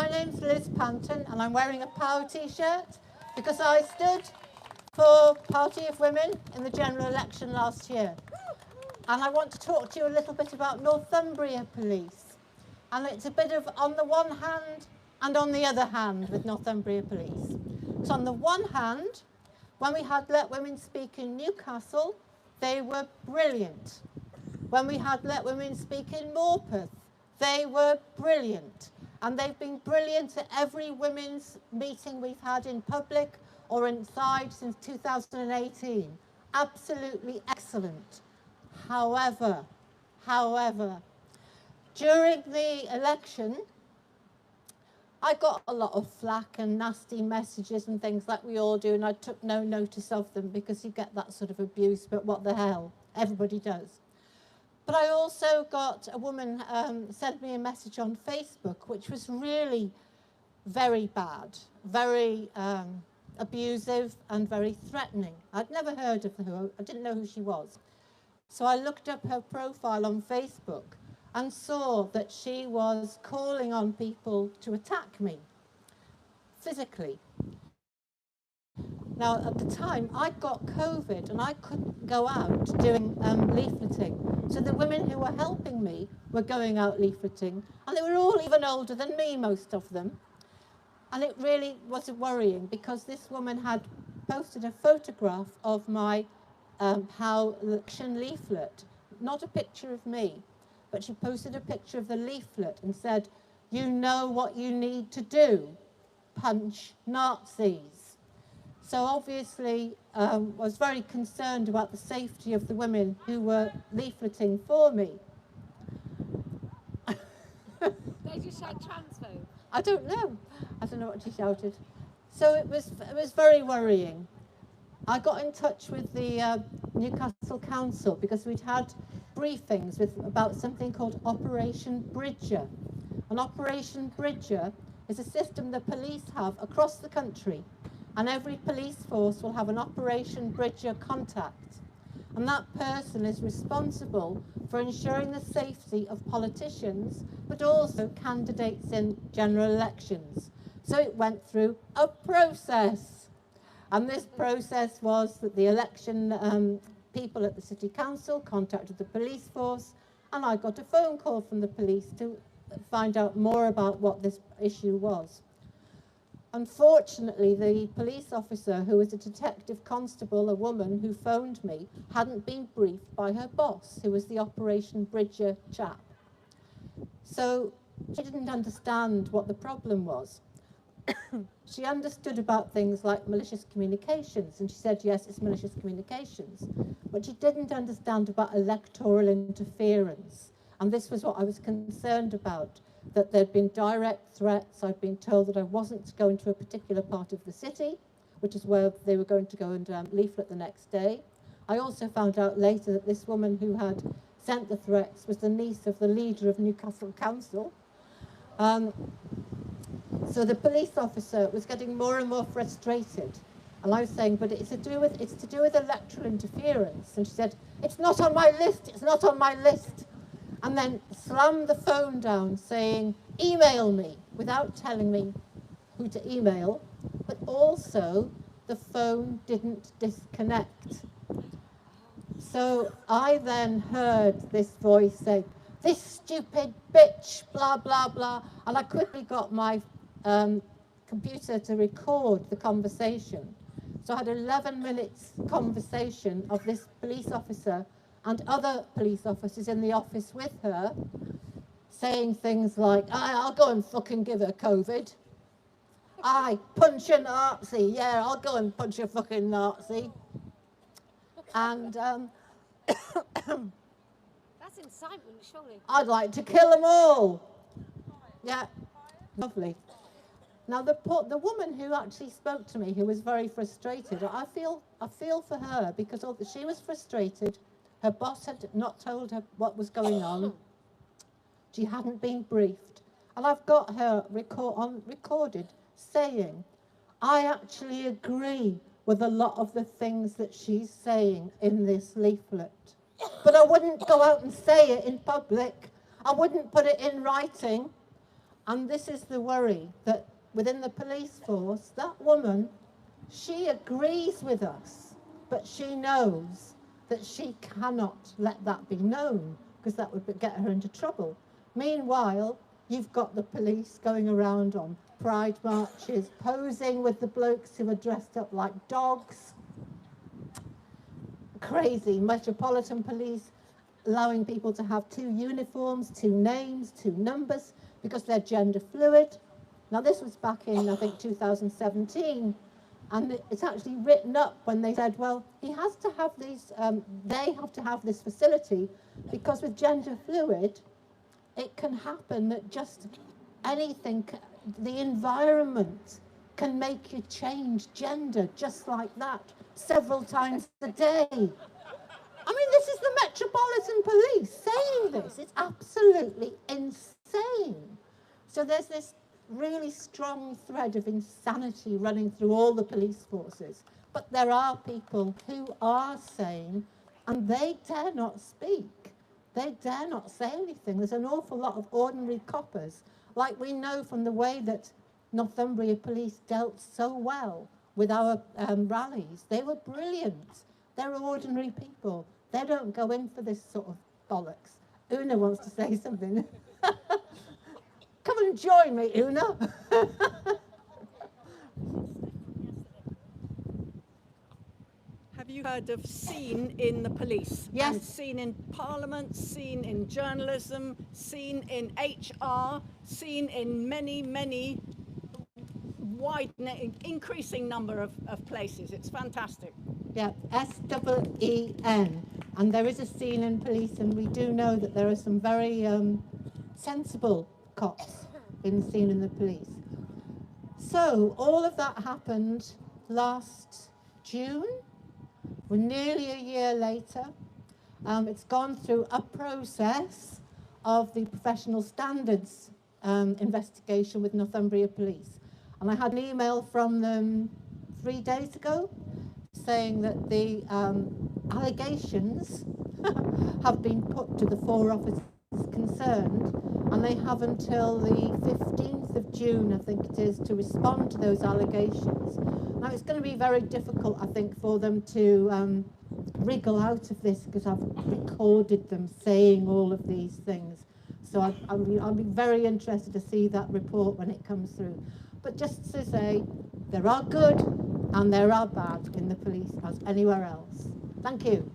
my name's Liz Panton and I'm wearing a POW t-shirt because I stood for Party of Women in the general election last year. And I want to talk to you a little bit about Northumbria Police. And it's a bit of on the one hand and on the other hand with Northumbria Police. So on the one hand, when we had Let Women Speak in Newcastle, they were brilliant. When we had Let Women Speak in Morpeth, they were brilliant. And they've been brilliant at every women's meeting we've had in public or inside since 2018. Absolutely excellent. However, during the election, I got a lot of flack and nasty messages and things like we all do, and I took no notice of them because you get that sort of abuse, but what the hell, everybody does. But I also got a woman sent me a message on Facebook, which was really very bad, very abusive and very threatening. I'd never heard of her, I didn't know who she was. So I looked up her profile on Facebook and saw that she was calling on people to attack me physically. Now, at the time, I got COVID and I couldn't go out doing leafleting. So the women who were helping me were going out leafleting, and they were all even older than me, most of them. And it really was worrying because this woman had posted a photograph of my POW election leaflet, not a picture of me, but she posted a picture of the leaflet and said, "You know what you need to do, punch Nazis." So obviously was very concerned about the safety of the women who were leafleting for me. They just shout transphobe. I don't know what she shouted. So it was very worrying. I got in touch with the Newcastle Council because we'd had briefings about something called Operation Bridger. And Operation Bridger is a system the police have across the country, and every police force will have an Operation Bridger contact. And that person is responsible for ensuring the safety of politicians, but also candidates in general elections. So it went through a process. And this process was that the election people at the City Council contacted the police force, and I got a phone call from the police to find out more about what this issue was. Unfortunately, the police officer, who was a detective constable, a woman who phoned me, hadn't been briefed by her boss, who was the Operation Bridger chap. So she didn't understand what the problem was. She understood about things like malicious communications, and she said, yes, it's malicious communications. But she didn't understand about electoral interference. And this was what I was concerned about, that there'd been direct threats. I'd been told that I wasn't to go into a particular part of the city, which is where they were going to go and leaflet the next day. I also found out later that this woman who had sent the threats was the niece of the leader of Newcastle Council. So the police officer was getting more and more frustrated. And I was saying, but it's to do with electoral interference. And she said, it's not on my list, it's not on my list. And then slammed the phone down saying, email me, without telling me who to email. But also, the phone didn't disconnect. So I then heard this voice say, this stupid bitch, blah, blah, blah. And I quickly got my computer to record the conversation. So I had 11 minutes conversation of this police officer and other police officers in the office with her, saying things like, I'll go and fucking give her COVID. I punch a Nazi, yeah, I'll go and punch a fucking Nazi. And that's incitement, surely. I'd like to kill them all. Yeah, lovely. Now the woman who actually spoke to me, who was very frustrated, I feel for her because she was frustrated. Her boss had not told her what was going on. She hadn't been briefed. And I've got her recorded saying, I actually agree with a lot of the things that she's saying in this leaflet. But I wouldn't go out and say it in public. I wouldn't put it in writing. And this is the worry, that within the police force, that woman, she agrees with us, but she knows that she cannot let that be known, because that would get her into trouble. Meanwhile, you've got the police going around on pride marches, posing with the blokes who are dressed up like dogs. Crazy. Metropolitan Police allowing people to have 2 uniforms, 2 names, 2 numbers, because they're gender fluid. Now this was back in, I think, 2017, and it's actually written up when they said, well, he has to have these, they have to have this facility, because with gender fluid, it can happen that just anything, the environment can make you change gender just like that, several times a day. I mean, this is the Metropolitan Police saying this. It's absolutely insane. So there's this really strong thread of insanity running through all the police forces. But there are people who are sane, and they dare not speak. They dare not say anything. There's an awful lot of ordinary coppers, like we know from the way that Northumbria Police dealt so well with our rallies. They were brilliant. They're ordinary people. They don't go in for this sort of bollocks. Una wants to say something. Come and join me, Una. Have you heard of seen in the police? Yes. And seen in Parliament, seen in journalism, seen in HR, seen in many, many increasing number of places. It's fantastic. Yeah, S-E-E-N. And there is a scene in police, and we do know that there are some very sensible cops in scene in the police. So all of that happened last June. We're nearly a year later. It's gone through a process of the professional standards investigation with Northumbria Police. And I had an email from them 3 days ago saying that the allegations have been put to the 4 officers concerned, and they have until the 15th of June, I think it is, to respond to those allegations. Now, it's going to be very difficult, I think, for them to wriggle out of this, because I've recorded them saying all of these things. So I'll be very interested to see that report when it comes through. But just to say, there are good and there are bad in the police as anywhere else. Thank you.